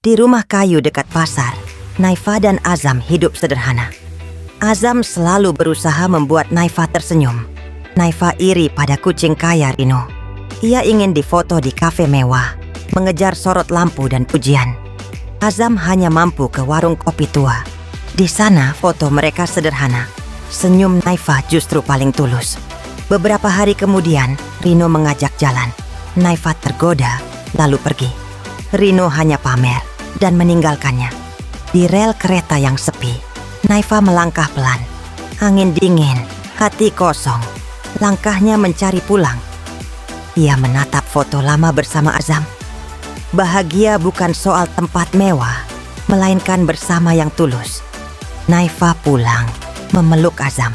Di rumah kayu dekat pasar, Naifa dan Azam hidup sederhana. Azam selalu berusaha membuat Naifa tersenyum. Naifa iri pada kucing kaya Rino. Ia ingin difoto di kafe mewah, mengejar sorot lampu dan pujian. Azam hanya mampu ke warung kopi tua. Di sana foto mereka sederhana. Senyum Naifa justru paling tulus. Beberapa hari kemudian, Rino mengajak jalan. Naifa tergoda, lalu pergi. Rino hanya pamer dan meninggalkannya. Di rel kereta yang sepi, Naifa melangkah pelan. Angin dingin, hati kosong. Langkahnya mencari pulang. Ia menatap foto lama bersama Azam. Bahagia bukan soal tempat mewah, melainkan bersama yang tulus. Naifa pulang, memeluk Azam.